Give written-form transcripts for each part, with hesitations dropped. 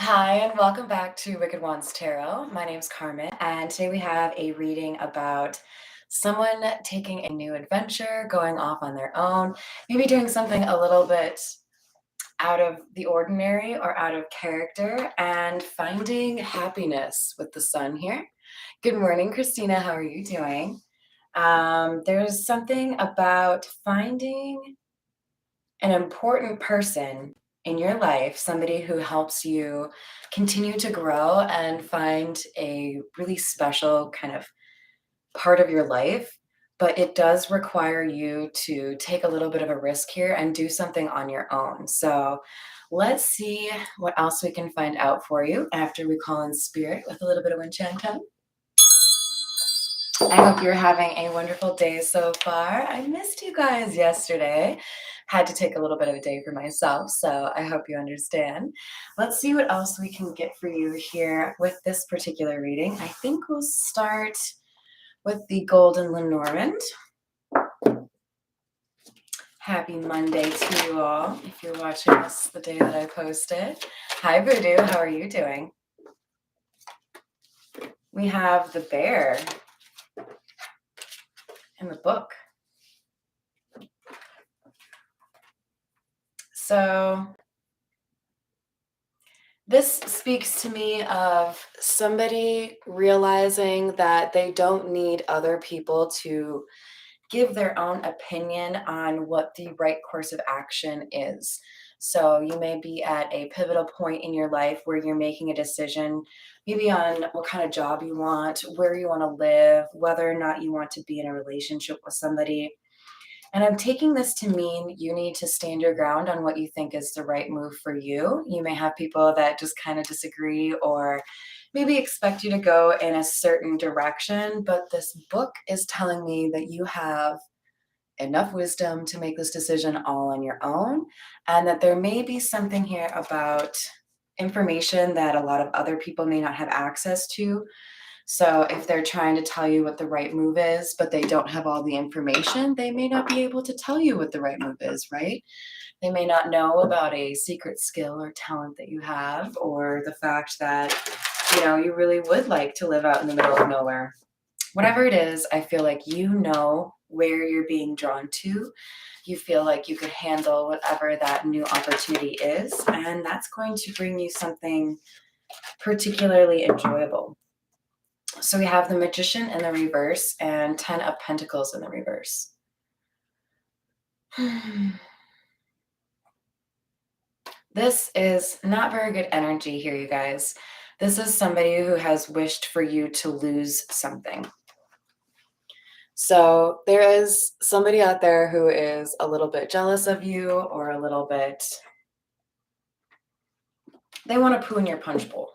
Hi, and welcome back to Wicked Wands Tarot. My name's Carmen, and today we have a reading about someone taking a new adventure, going off on their own, maybe doing something a little bit out of the ordinary or out of character, and finding happiness with the sun here. Good morning, Christina. How are you doing? There's something about finding an important person in your life, somebody who helps you continue to grow and find a really special kind of part of your life. But it does require you to take a little bit of a risk here and do something on your own. So let's see what else we can find out for you after we call in spirit with a little bit of wind chime time. I hope you're having a wonderful day so far. I missed you guys yesterday. Had to take a little bit of a day for myself, so I hope you understand. Let's see what else we can get for you here with this particular reading. I think we'll start with the Golden Lenormand. Happy Monday to you all, if you're watching this the day that I posted. Hi, Voodoo. How are you doing? We have the bear in the book. So this speaks to me of somebody realizing that they don't need other people to give their own opinion on what the right course of action is. So you may be at a pivotal point in your life where you're making a decision, maybe on what kind of job you want, where you want to live, whether or not you want to be in a relationship with somebody. And I'm taking this to mean you need to stand your ground on what you think is the right move for you. You may have people that just kind of disagree or maybe expect you to go in a certain direction, but this book is telling me that you have enough wisdom to make this decision all on your own, and that there may be something here about information that a lot of other people may not have access to. So if they're trying to tell you what the right move is, but they don't have all the information, they may not be able to tell you what the right move is, right? They may not know about a secret skill or talent that you have, or the fact that, you really would like to live out in the middle of nowhere. Whatever it is, I feel like you know where you're being drawn to. You feel like you could handle whatever that new opportunity is, and that's going to bring you something particularly enjoyable. So we have the Magician in the reverse and 10 of Pentacles in the reverse. This is not very good energy here, you guys. This is somebody who has wished for you to lose something. So there is somebody out there who is a little bit jealous of you, or a little bit, they want to poo in your punch bowl.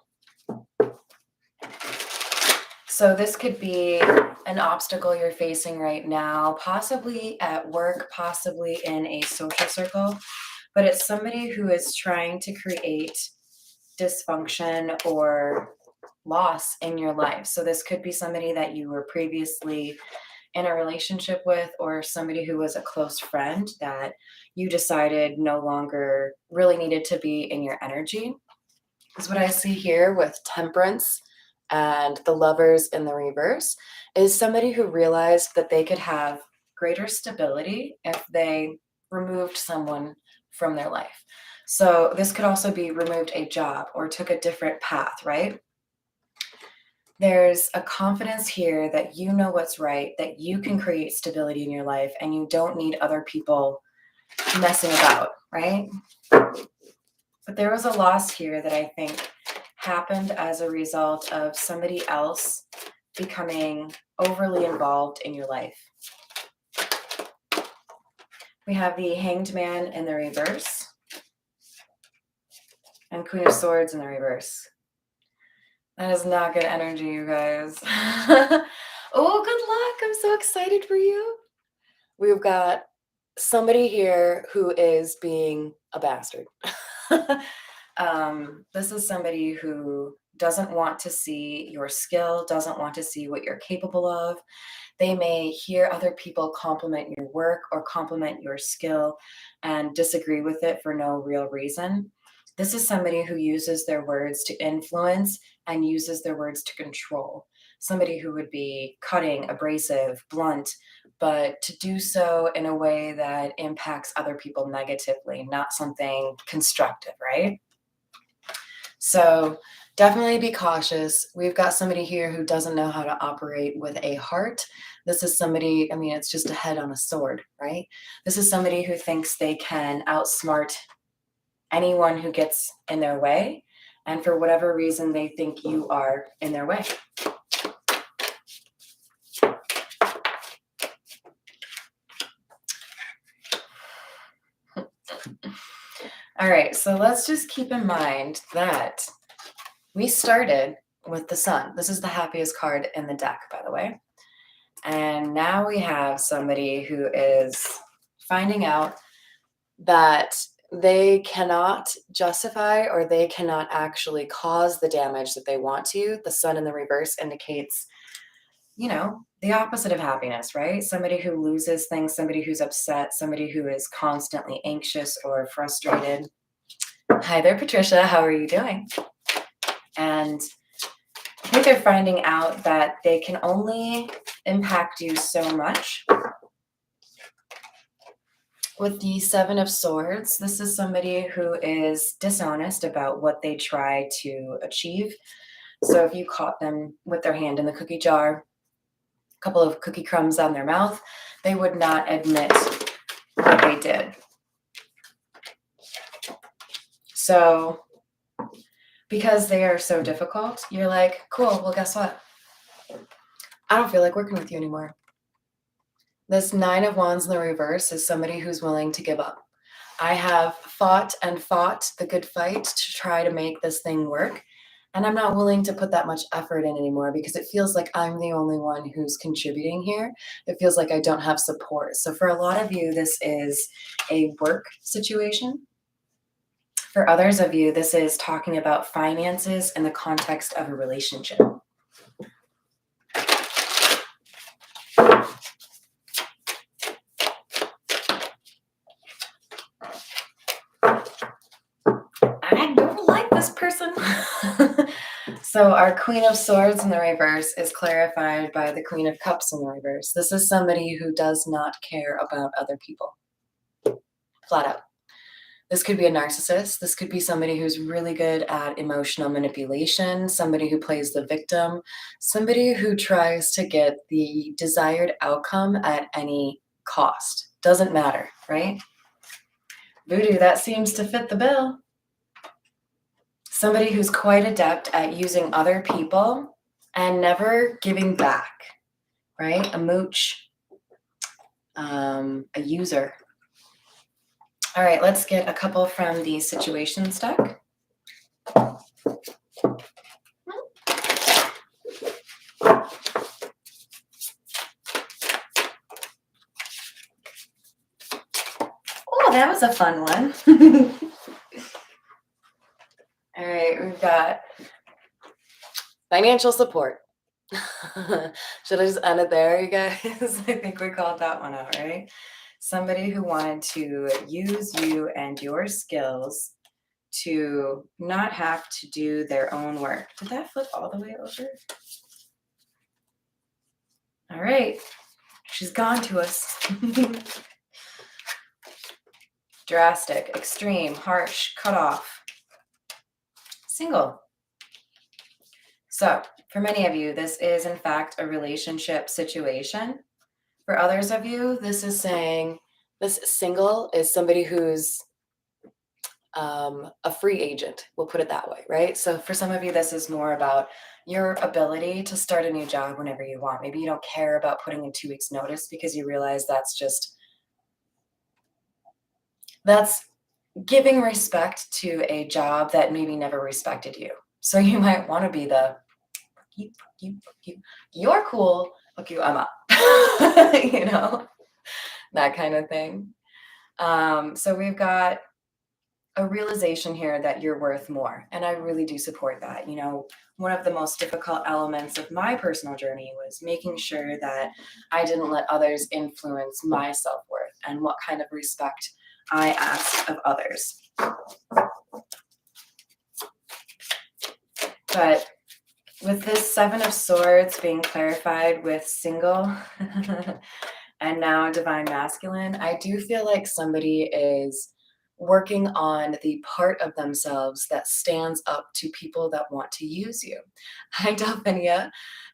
So this could be an obstacle you're facing right now, possibly at work, possibly in a social circle, but it's somebody who is trying to create dysfunction or loss in your life. So this could be somebody that you were previously in a relationship with, or somebody who was a close friend that you decided no longer really needed to be in your energy. Because what I see here with Temperance and the Lovers in the reverse is somebody who realized that they could have greater stability if they removed someone from their life. So this could also be removed a job or took a different path, right? There's a confidence here that you know what's right, that you can create stability in your life, and you don't need other people messing about, right? But there was a loss here that I think happened as a result of somebody else becoming overly involved in your life. We have the Hanged Man in the reverse and Queen of Swords in the reverse. That is not good energy, you guys. Oh, good luck. I'm so excited for you. We've got somebody here who is being a bastard. This is somebody who doesn't want to see your skill, doesn't want to see what you're capable of. They may hear other people compliment your work or compliment your skill and disagree with it for no real reason. This is somebody who uses their words to influence and uses their words to control. Somebody who would be cutting, abrasive, blunt, but to do so in a way that impacts other people negatively, not something constructive, right? So definitely be cautious. We've got somebody here who doesn't know how to operate with a heart. This is somebody, I mean, it's just a head on a sword, right? This is somebody who thinks they can outsmart anyone who gets in their way. And for whatever reason, they think you are in their way. All right, so let's just keep in mind that we started with the sun. This is the happiest card in the deck, by the way. And now we have somebody who is finding out that they cannot justify or they cannot actually cause the damage that they want to. The sun in the reverse indicates, you know, the opposite of happiness, right? Somebody who loses things, somebody who's upset, somebody who is constantly anxious or frustrated. Hi there, Patricia. How are you doing? And I think they're finding out that they can only impact you so much. With the Seven of Swords, this is somebody who is dishonest about what they try to achieve. So if you caught them with their hand in the cookie jar, a couple of cookie crumbs on their mouth, they would not admit what they did. So because they are so difficult, you're like, cool, well, guess what? I don't feel like working with you anymore. This Nine of Wands in the reverse is somebody who's willing to give up. I have fought and fought the good fight to try to make this thing work. And I'm not willing to put that much effort in anymore because it feels like I'm the only one who's contributing here. It feels like I don't have support. So for a lot of you, this is a work situation. For others of you, this is talking about finances in the context of a relationship. I don't like this person. So our Queen of Swords in the reverse is clarified by the Queen of Cups in the reverse. This is somebody who does not care about other people. Flat out. This could be a narcissist. This could be somebody who's really good at emotional manipulation, somebody who plays the victim, somebody who tries to get the desired outcome at any cost. Doesn't matter, right? Voodoo, that seems to fit the bill. Somebody who's quite adept at using other people and never giving back, right? A mooch, a user. All right, let's get a couple from the situations deck. Oh, that was a fun one. All right, we've got financial support. Should I just end it there, you guys? I think we called that one out, right? Somebody who wanted to use you and your skills to not have to do their own work. Did that flip all the way over? All right, she's gone to us. Drastic, extreme, harsh, cut off, single. So for many of you, this is in fact a relationship situation. For others of you, this is saying this single is somebody who's a free agent. We'll put it that way, right? So for some of you, this is more about your ability to start a new job whenever you want. Maybe you don't care about putting in 2 weeks notice because you realize that's giving respect to a job that maybe never respected you. So you might want to be the you're cool, look you, I'm up. You know, that kind of thing. So we've got a realization here that you're worth more. And I really do support that. You know, one of the most difficult elements of my personal journey was making sure that I didn't let others influence my self-worth and what kind of respect I asked of others. But with this Seven of Swords being clarified with single and now divine masculine, I do feel like somebody is working on the part of themselves that stands up to people that want to use you. Hi, Delphinia,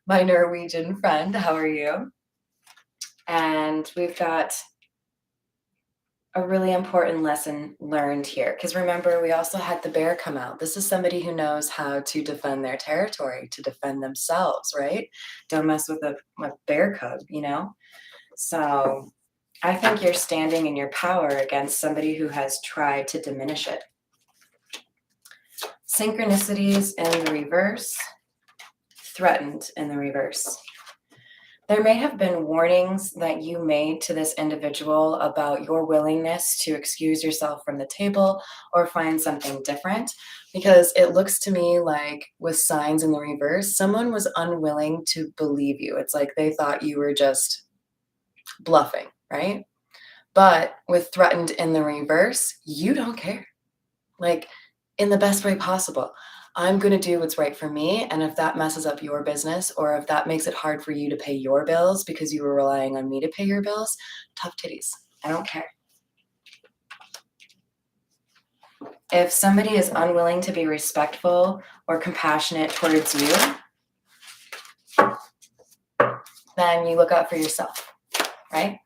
my Norwegian friend. How are you? And we've got a really important lesson learned here. Because remember, we also had the bear come out. This is somebody who knows how to defend their territory, to defend themselves, right? Don't mess with a bear cub, you know? So I think you're standing in your power against somebody who has tried to diminish it. Synchronicities in the reverse, threatened in the reverse. There may have been warnings that you made to this individual about your willingness to excuse yourself from the table or find something different, because it looks to me like with signs in the reverse, someone was unwilling to believe you. It's like they thought you were just bluffing, right? But with threatened in the reverse, you don't care. Like, in the best way possible. I'm going to do what's right for me. And if that messes up your business, or if that makes it hard for you to pay your bills because you were relying on me to pay your bills, tough titties. I don't care. If somebody is unwilling to be respectful or compassionate towards you, then you look out for yourself, right?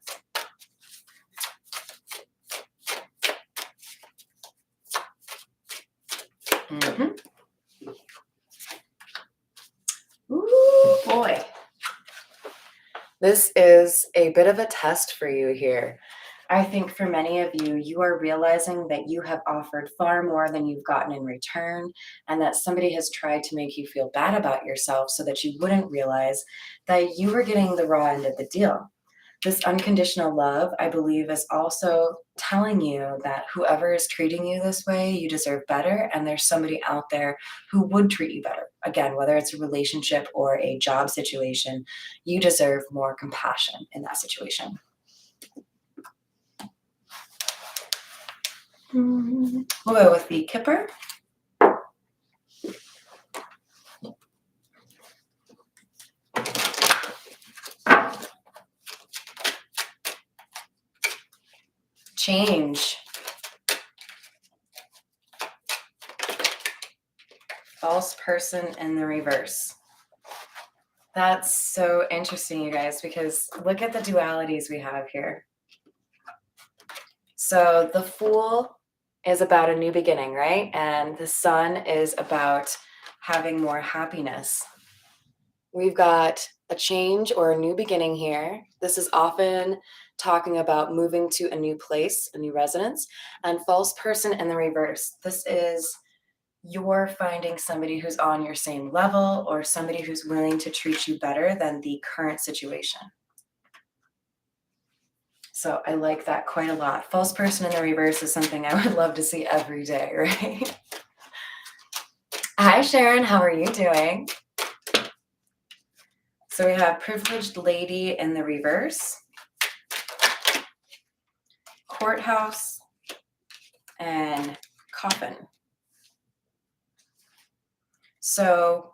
Mm-hmm. Ooh, boy. This is a bit of a test for you here. I think for many of you, you are realizing that you have offered far more than you've gotten in return, and that somebody has tried to make you feel bad about yourself so that you wouldn't realize that you were getting the raw end of the deal. This unconditional love, I believe, is also telling you that whoever is treating you this way, you deserve better, and there's somebody out there who would treat you better. Again, whether it's a relationship or a job situation, you deserve more compassion in that situation. We'll go with the Kipper. Change. False person in the reverse. That's so interesting, you guys, because look at the dualities we have here. So the Fool is about a new beginning, right? And the Sun is about having more happiness. We've got a change or a new beginning here. This is often talking about moving to a new place, a new residence. And false person in the reverse. This is you're finding somebody who's on your same level, or somebody who's willing to treat you better than the current situation. So I like that quite a lot. False person in the reverse is something I would love to see every day, right? Hi, Sharon. How are you doing? So we have privileged lady in the reverse, courthouse, and coffin. So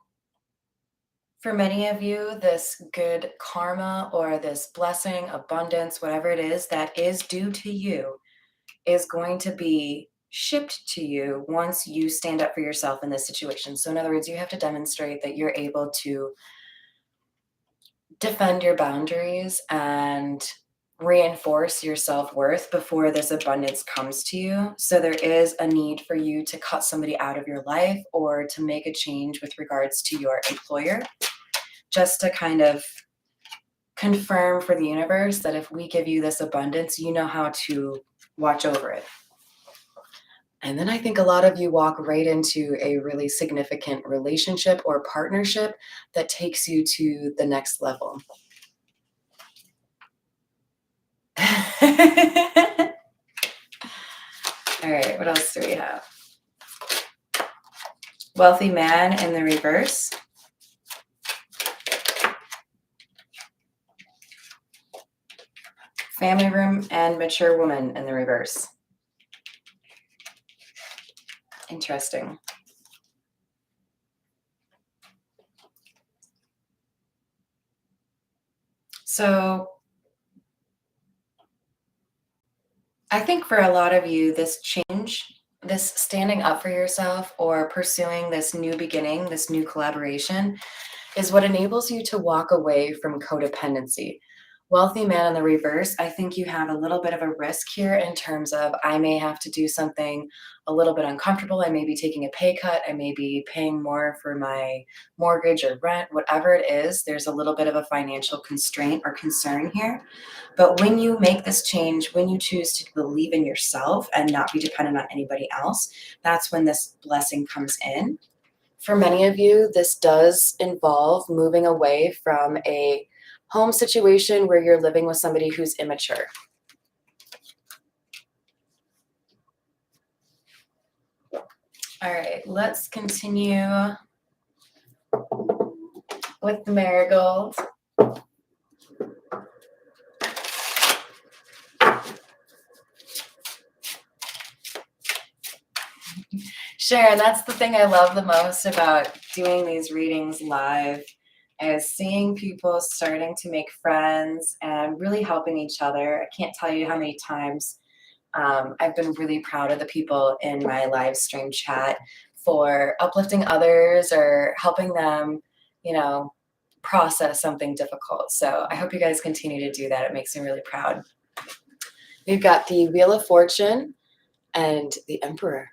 for many of you, this good karma or this blessing, abundance, whatever it is that is due to you is going to be shipped to you once you stand up for yourself in this situation. So in other words, you have to demonstrate that you're able to defend your boundaries and reinforce your self-worth before this abundance comes to you. So there is a need for you to cut somebody out of your life or to make a change with regards to your employer, just to kind of confirm for the universe that if we give you this abundance, you know how to watch over it. And then I think a lot of you walk right into a really significant relationship or partnership that takes you to the next level. All right, what else do we have? Wealthy man in the reverse. Family room and mature woman in the reverse. Interesting. So I think for a lot of you, this change, this standing up for yourself or pursuing this new beginning, this new collaboration, is what enables you to walk away from codependency. Wealthy man in the reverse, I think you have a little bit of a risk here in terms of I may have to do something a little bit uncomfortable. I may be taking a pay cut. I may be paying more for my mortgage or rent, whatever it is. There's a little bit of a financial constraint or concern here. But when you make this change, when you choose to believe in yourself and not be dependent on anybody else, that's when this blessing comes in. For many of you, this does involve moving away from a home situation where you're living with somebody who's immature. All right, let's continue with the marigold. Sharon, that's the thing I love the most about doing these readings live is seeing people starting to make friends and really helping each other. I can't tell you how many times I've been really proud of the people in my live stream chat for uplifting others or helping them, you know, process something difficult. So I hope you guys continue to do that. It makes me really proud. We've got the Wheel of Fortune and the Emperor.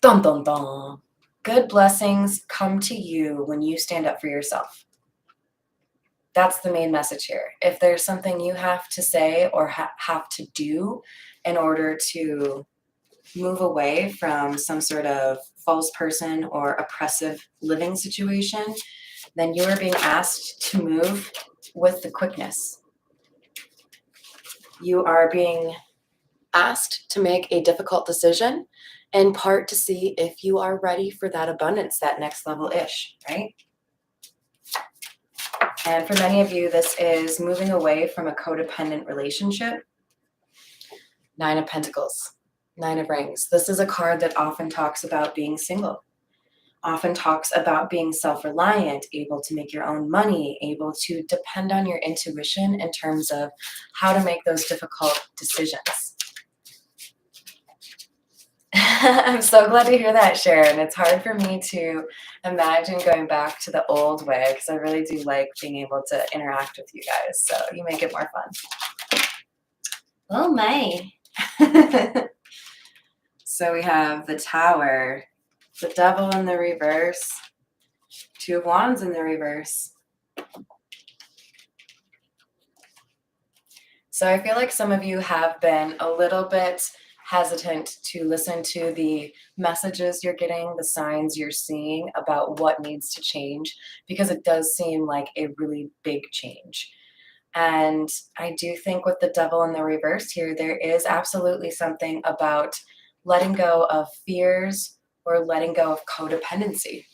Dun, dun, dun. Good blessings come to you when you stand up for yourself. That's the main message here. If there's something you have to say or have to do in order to move away from some sort of false person or oppressive living situation, then you are being asked to move with the quickness. You are being asked to make a difficult decision, in part to see if you are ready for that abundance, that next level-ish, right? And for many of you, this is moving away from a codependent relationship. Nine of Pentacles, Nine of Rings. This is a card that often talks about being single, often talks about being self-reliant, able to make your own money, able to depend on your intuition in terms of how to make those difficult decisions. I'm so glad to hear that, Sharon. It's hard for me to imagine going back to the old way because I really do like being able to interact with you guys. So you make it more fun. Oh my. So we have the Tower, the Devil in the reverse, Two of Wands in the reverse. So I feel like some of you have been a little bit hesitant to listen to the messages you're getting, the signs you're seeing about what needs to change, because it does seem like a really big change. And I do think with the Devil in the reverse here, there is absolutely something about letting go of fears or letting go of codependency.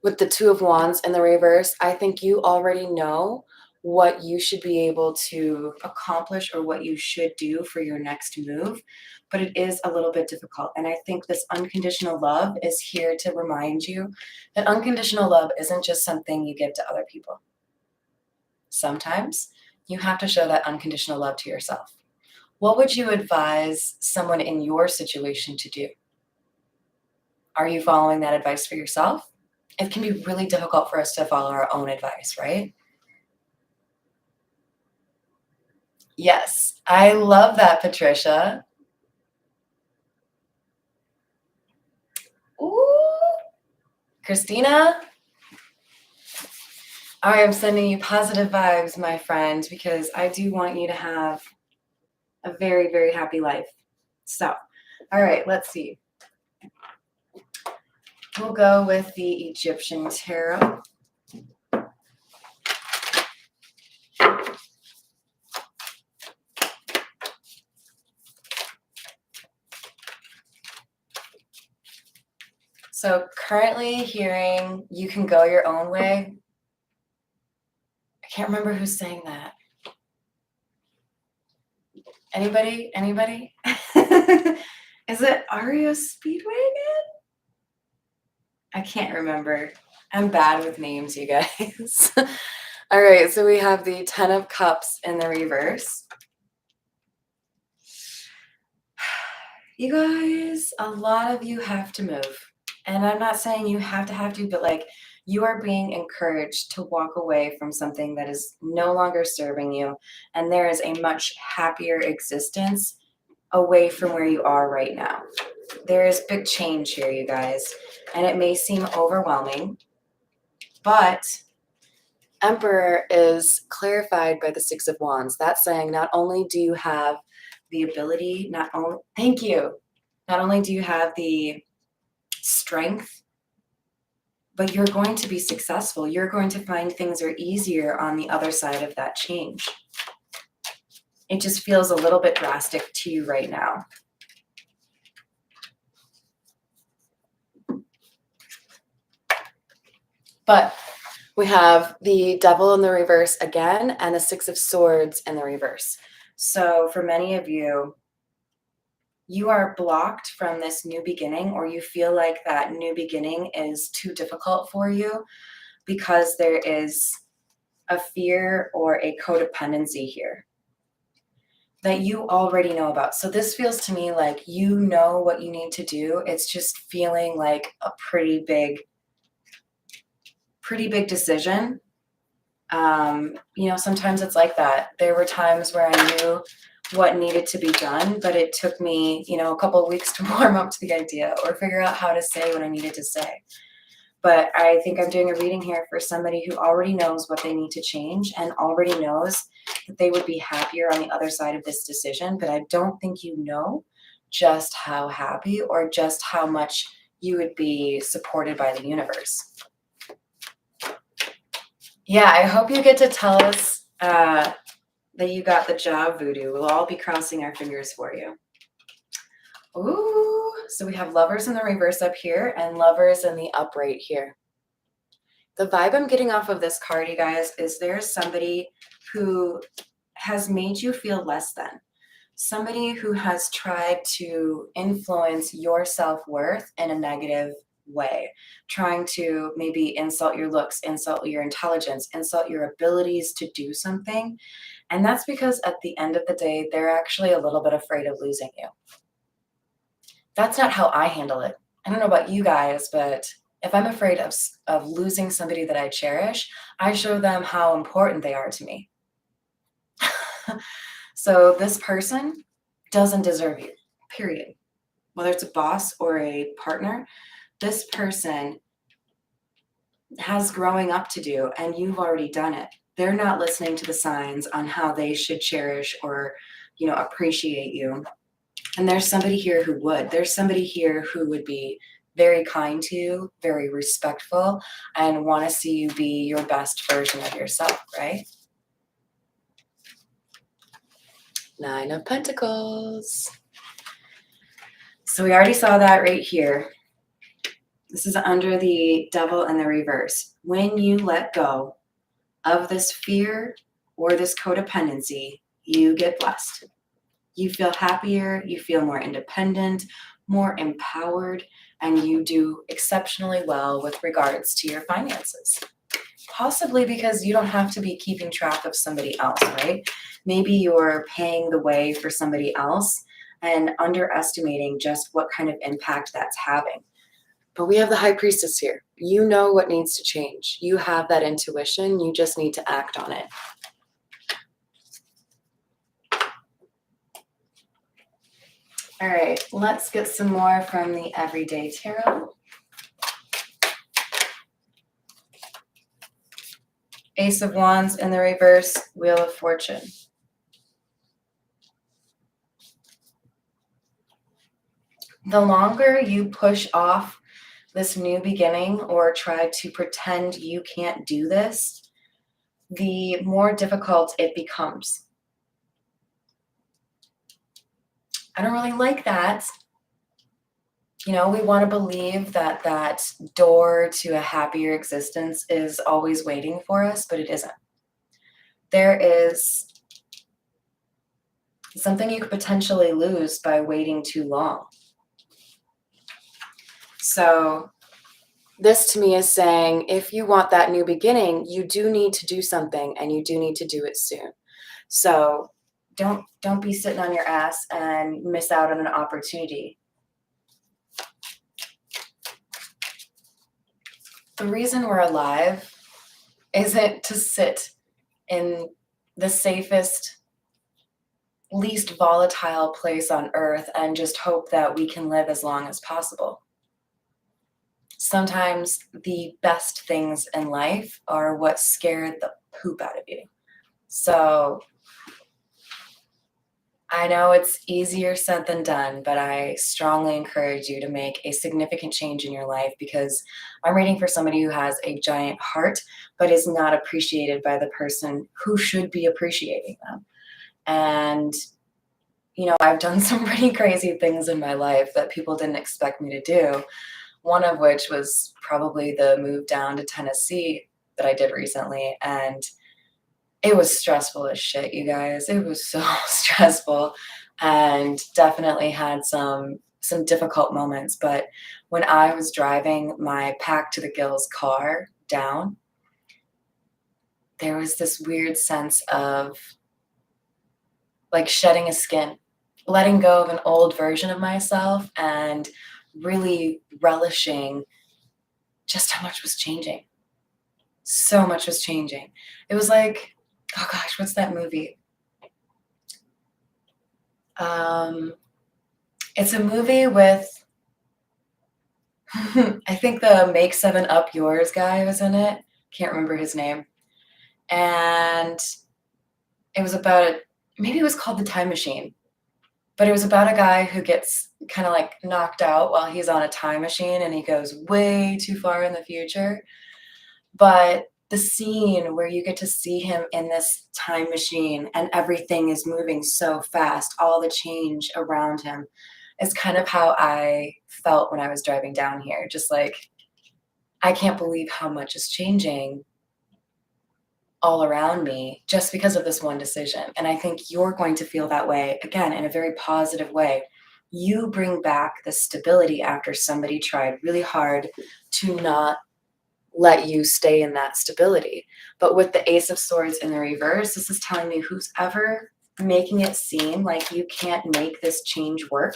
With the Two of Wands in the reverse, I think you already know what you should be able to accomplish or what you should do for your next move, but it is a little bit difficult. And I think this unconditional love is here to remind you that unconditional love isn't just something you give to other people. Sometimes you have to show that unconditional love to yourself. What would you advise someone in your situation to do? Are you following that advice for yourself? It can be really difficult for us to follow our own advice, right? Yes, I love that, Patricia. Ooh, Christina. I am sending you positive vibes, my friend, because I do want you to have a very, very happy life. So, all right, let's see. We'll go with the Egyptian tarot. So currently hearing you can go your own way. I can't remember who's saying that. Anybody? Anybody? Is it Aria Speedwagon? I can't remember. I'm bad with names, you guys. All right, so we have the 10 of Cups in the reverse. You guys, a lot of you have to move. And I'm not saying you have to, but like you are being encouraged to walk away from something that is no longer serving you. And there is a much happier existence away from where you are right now. There is big change here, you guys. And it may seem overwhelming, but Emperor is clarified by the Six of Wands. That's saying not only do you have the ability, thank you. Not only do you have the strength, but you're going to be successful. You're going to find things are easier on the other side of that change. It just feels a little bit drastic to you right now. But we have the Devil in the reverse again and the Six of Swords in the reverse. So for many of you, you are blocked from this new beginning, or you feel like that new beginning is too difficult for you because there is a fear or a codependency here that you already know about. So this feels to me like you know what you need to do. It's just feeling like a pretty big decision. Sometimes it's like that. There were times where I knew what needed to be done, but it took me, a couple of weeks to warm up to the idea or figure out how to say what I needed to say. But I think I'm doing a reading here for somebody who already knows what they need to change and already knows that they would be happier on the other side of this decision. But I don't think you know just how happy or just how much you would be supported by the universe. Yeah, I hope you get to tell us that you got the job, Voodoo. We'll all be crossing our fingers for you. Ooh, so we have Lovers in the reverse up here and Lovers in the upright here. The vibe I'm getting off of this card, you guys, is there's somebody who has made you feel less than. Somebody who has tried to influence your self-worth in a negative way, trying to maybe insult your looks, insult your intelligence, insult your abilities to do something. And that's because at the end of the day, they're actually a little bit afraid of losing you. That's not how I handle it. I don't know about you guys, but if I'm afraid of losing somebody that I cherish, I show them how important they are to me. So this person doesn't deserve you, period. Whether it's a boss or a partner, this person has growing up to do, and you've already done it. They're not listening to the signs on how they should cherish or, appreciate you. And there's somebody here who would. There's somebody here who would be very kind to you, very respectful, and want to see you be your best version of yourself, right? Nine of Pentacles. So we already saw that right here. This is under the Devil in the reverse. When you let go of this fear or this codependency, you get blessed. You feel happier, you feel more independent, more empowered, and you do exceptionally well with regards to your finances. Possibly because you don't have to be keeping track of somebody else, right? Maybe you're paying the way for somebody else and underestimating just what kind of impact that's having. But we have the High Priestess here. You know what needs to change. You have that intuition. You just need to act on it. All right, let's get some more from the Everyday Tarot. Ace of Wands in the reverse, Wheel of Fortune. The longer you push off this new beginning or try to pretend you can't do this, the more difficult it becomes. I don't really like that. We want to believe that that door to a happier existence is always waiting for us, but it isn't. There is something you could potentially lose by waiting too long. So This to me is saying if you want that new beginning, you do need to do something and you do need to do it soon. So don't be sitting on your ass and miss out on an opportunity. The reason we're alive isn't to sit in the safest, least volatile place on earth and just hope that we can live as long as possible. Sometimes the best things in life are what scared the poop out of you. So I know it's easier said than done, but I strongly encourage you to make a significant change in your life because I'm reading for somebody who has a giant heart, but is not appreciated by the person who should be appreciating them. And, I've done some pretty crazy things in my life that people didn't expect me to do. One of which was probably the move down to Tennessee that I did recently. And it was stressful as shit, you guys. It was so stressful and definitely had some difficult moments. But when I was driving my packed to the gills car down, there was this weird sense of like shedding a skin, letting go of an old version of myself and really relishing just how much was changing. So much was changing. It was like, oh gosh, what's that movie? Um, it's a movie with I think the Make Seven Up Yours guy was in it. Can't remember his name. And it was about maybe it was called The Time Machine, but it was about a guy who gets kind of like knocked out while he's on a time machine and he goes way too far in the future. But the scene where you get to see him in this time machine and everything is moving so fast, all the change around him is kind of how I felt when I was driving down here. Just like, I can't believe how much is changing all around me just because of this one decision. And I think you're going to feel that way again in a very positive way. You bring back the stability after somebody tried really hard to not let you stay in that stability. But with the Ace of Swords in the reverse, this is telling me who's ever making it seem like you can't make this change work,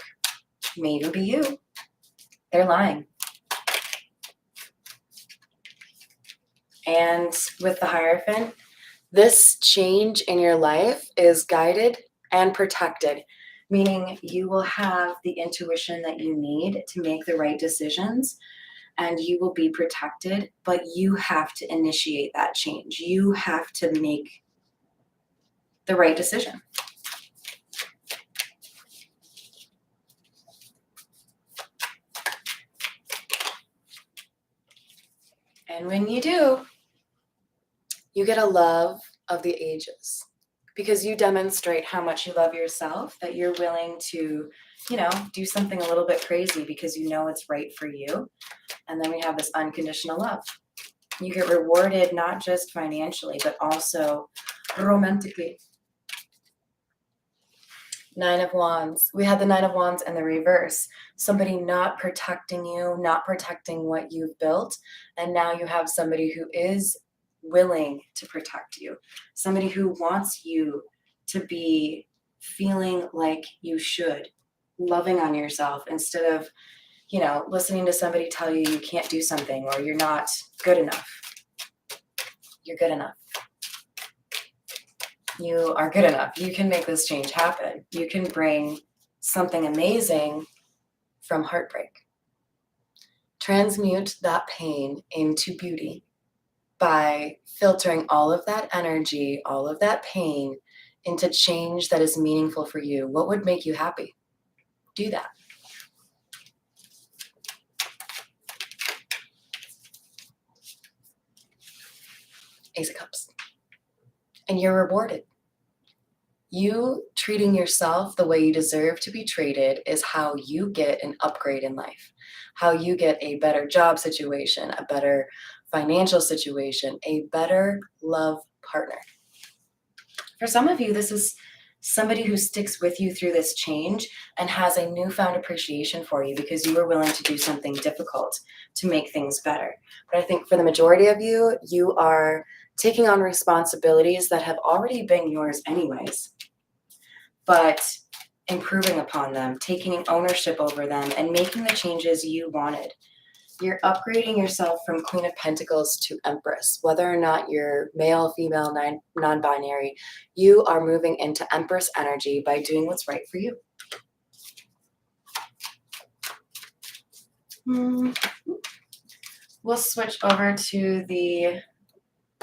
may even be you. They're lying. And with the Hierophant, this change in your life is guided and protected, meaning you will have the intuition that you need to make the right decisions and you will be protected, but you have to initiate that change. You have to make the right decision. And when you do, you get a love of the ages because you demonstrate how much you love yourself, that you're willing to, do something a little bit crazy because you know it's right for you. And then we have this unconditional love. You get rewarded not just financially, but also romantically. Nine of Wands. We had the Nine of Wands and the reverse. Somebody not protecting you, not protecting what you've built. And now you have somebody who is willing to protect you. Somebody who wants you to be feeling like you should, loving on yourself instead of, listening to somebody tell you you can't do something or you're not good enough. You're good enough. You are good enough. You can make this change happen. You can bring something amazing from heartbreak. Transmute that pain into beauty by filtering all of that energy, all of that pain into change that is meaningful for you. What would make you happy? Do that. Ace of Cups. And you're rewarded. You treating yourself the way you deserve to be treated is how you get an upgrade in life, how you get a better job situation, a better financial situation, a better love partner. For some of you, this is somebody who sticks with you through this change and has a newfound appreciation for you because you were willing to do something difficult to make things better. But I think for the majority of you, you are taking on responsibilities that have already been yours anyways, but improving upon them, taking ownership over them, and making the changes you wanted. You're upgrading yourself from Queen of Pentacles to Empress. Whether or not you're male, female, non-binary, you are moving into Empress energy by doing what's right for you. We'll switch over to the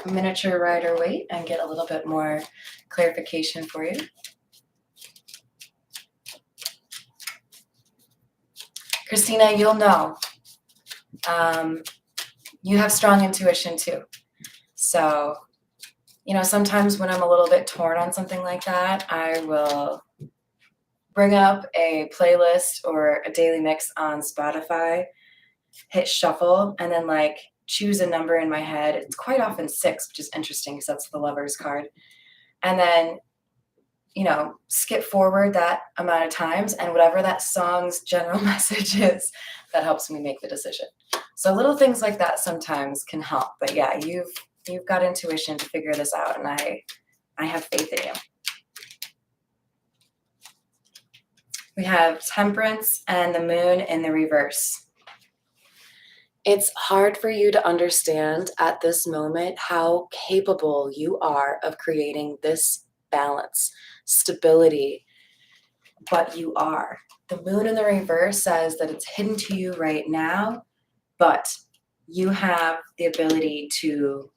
miniature Rider-Waite and get a little bit more clarification for you. Christina, you'll know. You have strong intuition too. So, sometimes when I'm a little bit torn on something like that, I will bring up a playlist or a daily mix on Spotify, hit shuffle, and then choose a number in my head. It's quite often 6, which is interesting because that's the Lover's card. And then, skip forward that amount of times, and whatever that song's general message is, that helps me make the decision. So little things like that sometimes can help. But yeah, you've got intuition to figure this out, and I have faith in you. We have Temperance and the Moon in the reverse. It's hard for you to understand at this moment how capable you are of creating this balance, stability, but you are. The Moon in the reverse says that it's hidden to you right now, but you have the ability to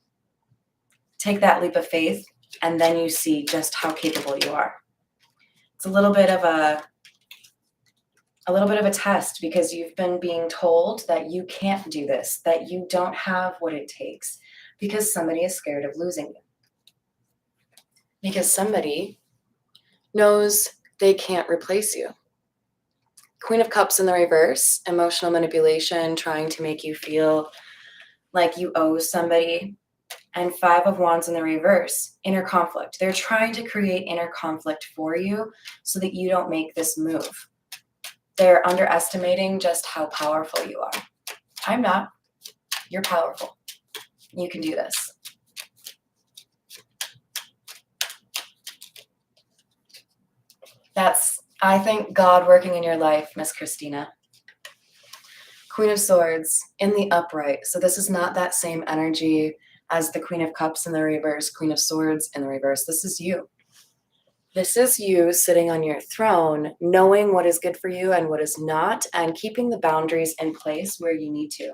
take that leap of faith, and then you see just how capable you are. It's a little bit of a test because you've been being told that you can't do this, that you don't have what it takes, because somebody is scared of losing you. Because somebody knows they can't replace you. Queen of Cups in the reverse, emotional manipulation, trying to make you feel like you owe somebody. And 5 of Wands in the reverse, inner conflict. They're trying to create inner conflict for you so that you don't make this move. They're underestimating just how powerful you are. I'm not. You're powerful. You can do this. That's, I think, God working in your life, Miss Christina. Queen of Swords in the upright. So this is not that same energy as the Queen of Cups in the reverse, Queen of Swords in the reverse. This is you. This is you sitting on your throne, knowing what is good for you and what is not, and keeping the boundaries in place where you need to.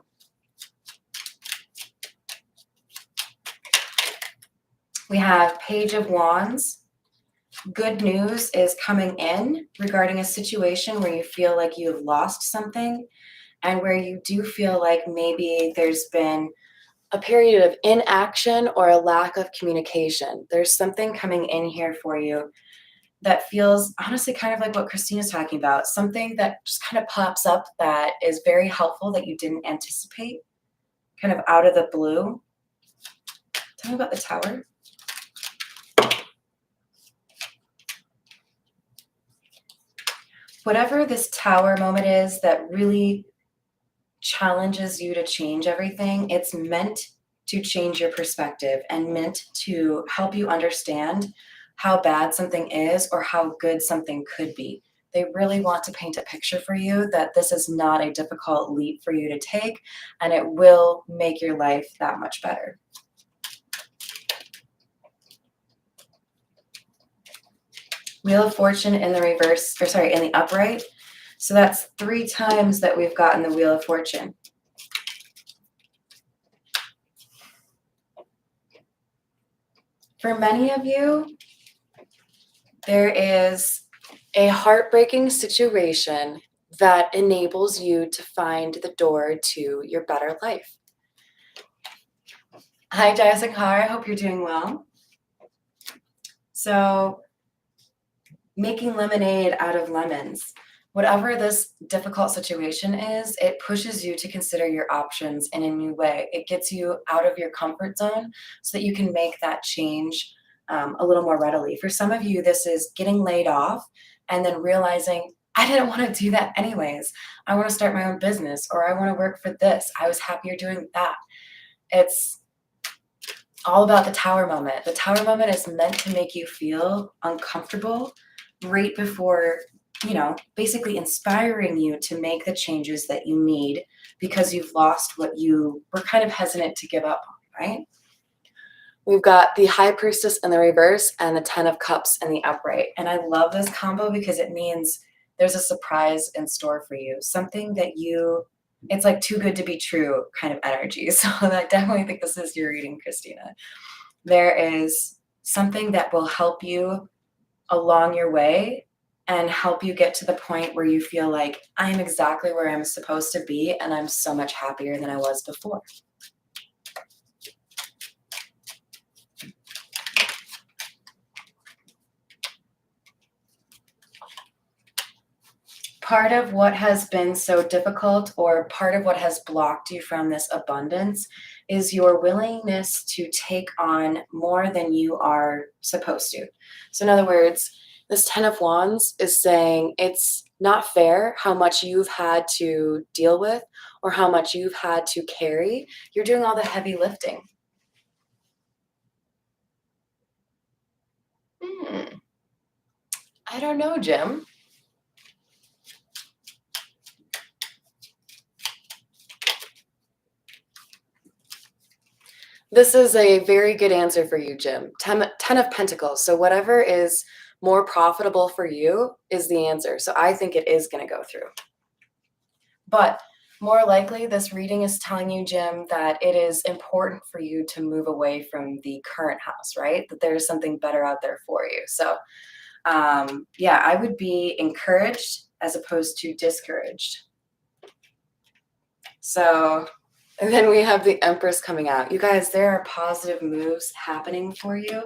We have Page of Wands. Good news is coming in regarding a situation where you feel like you've lost something and where you do feel like maybe there's been a period of inaction or a lack of communication. There's something coming in here for you that feels honestly kind of like what Christina's talking about, something that just kind of pops up that is very helpful that you didn't anticipate, kind of out of the blue. Tell me about the Tower. Whatever this Tower moment is that really challenges you to change everything, it's meant to change your perspective and meant to help you understand how bad something is or how good something could be. They really want to paint a picture for you that this is not a difficult leap for you to take, and it will make your life that much better. Wheel of Fortune in the reverse, or sorry, in the upright. So that's 3 times that we've gotten the Wheel of Fortune. For many of you, there is a heartbreaking situation that enables you to find the door to your better life. Hi, Jessica. I hope you're doing well. So, making lemonade out of lemons. Whatever this difficult situation is, it pushes you to consider your options in a new way. It gets you out of your comfort zone so that you can make that change a little more readily. For some of you, this is getting laid off and then realizing, I didn't want to do that anyways. I want to start my own business, or I want to work for this. I was happier doing that. It's all about the tower moment. The tower moment is meant to make you feel uncomfortable right before, basically inspiring you to make the changes that you need because you've lost what you were kind of hesitant to give up on, right? We've got the High Priestess in the reverse and the Ten of Cups in the upright. And I love this combo because it means there's a surprise in store for you. Something that it's like too good to be true kind of energy. So I definitely think this is your reading, Christina. There is something that will help you along your way and help you get to the point where you feel like I'm exactly where I'm supposed to be and I'm so much happier than I was before. Part of what has been so difficult, or part of what has blocked you from this abundance, is your willingness to take on more than you are supposed to. So in other words, this Ten of Wands is saying it's not fair how much you've had to deal with or how much you've had to carry. You're doing all the heavy lifting. I don't know, Jim. This is a very good answer for you, Jim. Ten of Pentacles. So whatever is more profitable for you is the answer. So I think it is going to go through. But more likely, this reading is telling you, Jim, that it is important for you to move away from the current house, right? That there's something better out there for you. So yeah, I would be encouraged as opposed to discouraged. So, and then we have the Empress coming out. You guys, there are positive moves happening for you.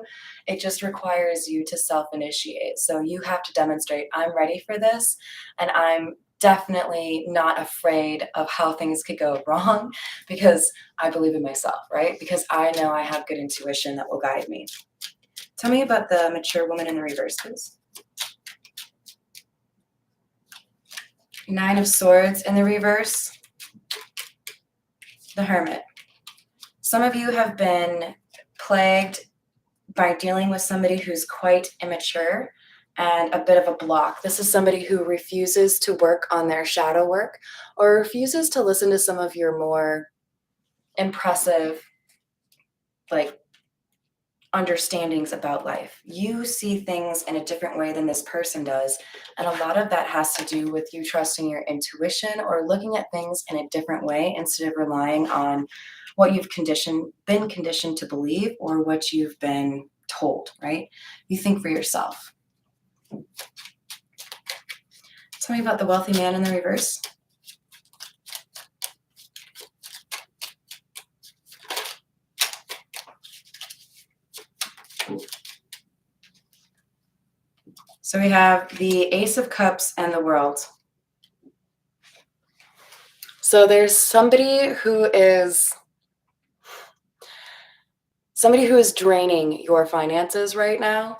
It just requires you to self-initiate. So you have to demonstrate, I'm ready for this, and I'm definitely not afraid of how things could go wrong because I believe in myself, right? Because I know I have good intuition that will guide me. Tell me about the mature woman in the reverse, please. Nine of Swords in the reverse. The Hermit. Some of you have been plagued by dealing with somebody who's quite immature and a bit of a block. This is somebody who refuses to work on their shadow work or refuses to listen to some of your more impressive, understandings about life. You see things in a different way than this person does. And a lot of that has to do with you trusting your intuition or looking at things in a different way instead of relying on what you've been conditioned to believe or what you've been told, right? You think for yourself. Tell me about the wealthy man in the reverse. So we have the Ace of Cups and the World. So there's somebody who is draining your finances right now.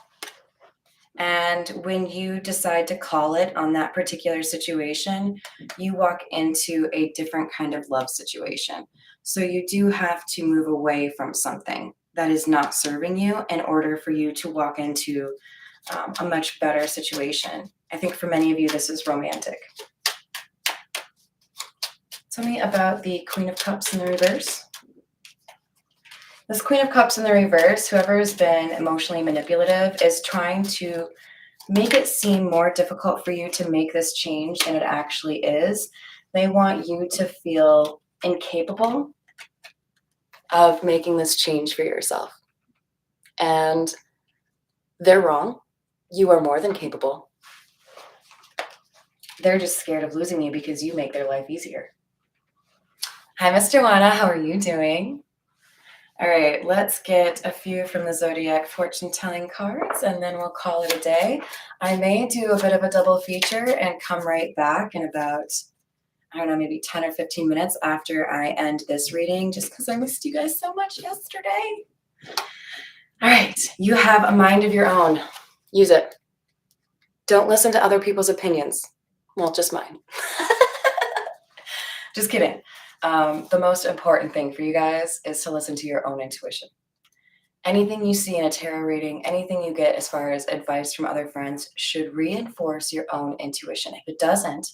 And when you decide to call it on that particular situation, you walk into a different kind of love situation. So you do have to move away from something that is not serving you in order for you to walk into a much better situation. I think for many of you, this is romantic. Tell me about the Queen of Cups in the reverse. This Queen of Cups in the reverse, whoever has been emotionally manipulative is trying to make it seem more difficult for you to make this change than it actually is. They want you to feel incapable of making this change for yourself. And they're wrong. You are more than capable. They're just scared of losing you because you make their life easier. Hi, Miss Joanna. How are you doing? All right, let's get a few from the Zodiac fortune telling cards and then we'll call it a day. I may do a bit of a double feature and come right back in about, I don't know, maybe 10 or 15 minutes after I end this reading, just because I missed you guys so much yesterday. All right, you have a mind of your own. Use it. Don't listen to other people's opinions. Well, just mine. Just kidding. The most important thing for you guys is to listen to your own intuition. Anything you see in a tarot reading, anything you get as far as advice from other friends should reinforce your own intuition. If it doesn't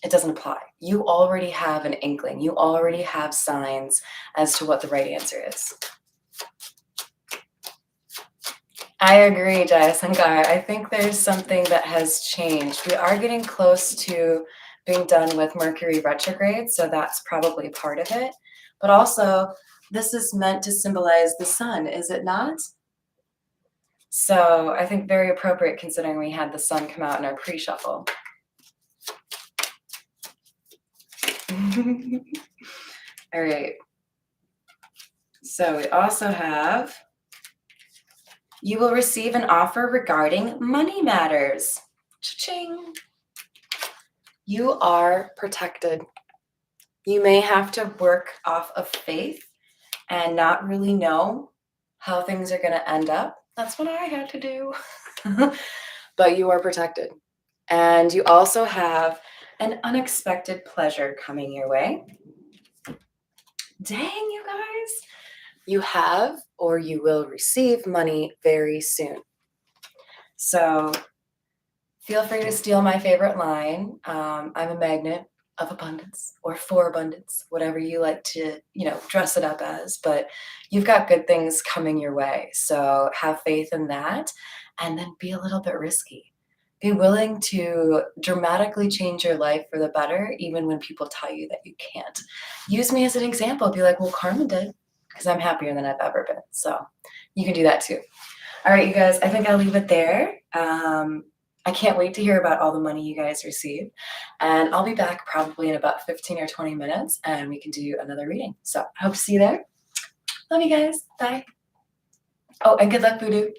apply. You already have an inkling. You already have signs as to what the right answer is. I agree, Jayasankar. I think there's something that has changed. We are getting close to being done with Mercury retrograde, so that's probably part of it. But also, this is meant to symbolize the sun, is it not? So I think very appropriate considering we had the sun come out in our pre-shuffle. All right. So we also have, you will receive an offer regarding money matters. Cha-ching. You are protected. You may have to work off of faith and not really know how things are going to end up. That's what I had to do. But you are protected. And you also have an unexpected pleasure coming your way. Dang, you guys. You have or you will receive money very soon. So feel free to steal my favorite line. I'm a magnet of abundance or for abundance, whatever you like to, dress it up as. But you've got good things coming your way. So have faith in that and then be a little bit risky. Be willing to dramatically change your life for the better, even when people tell you that you can't. Use me as an example. Be like, well, Carmen did, because I'm happier than I've ever been. So you can do that too. All right, you guys, I think I'll leave it there. I can't wait to hear about all the money you guys receive. And I'll be back probably in about 15 or 20 minutes and we can do another reading. So I hope to see you there. Love you guys. Bye. Oh, and good luck, Voodoo.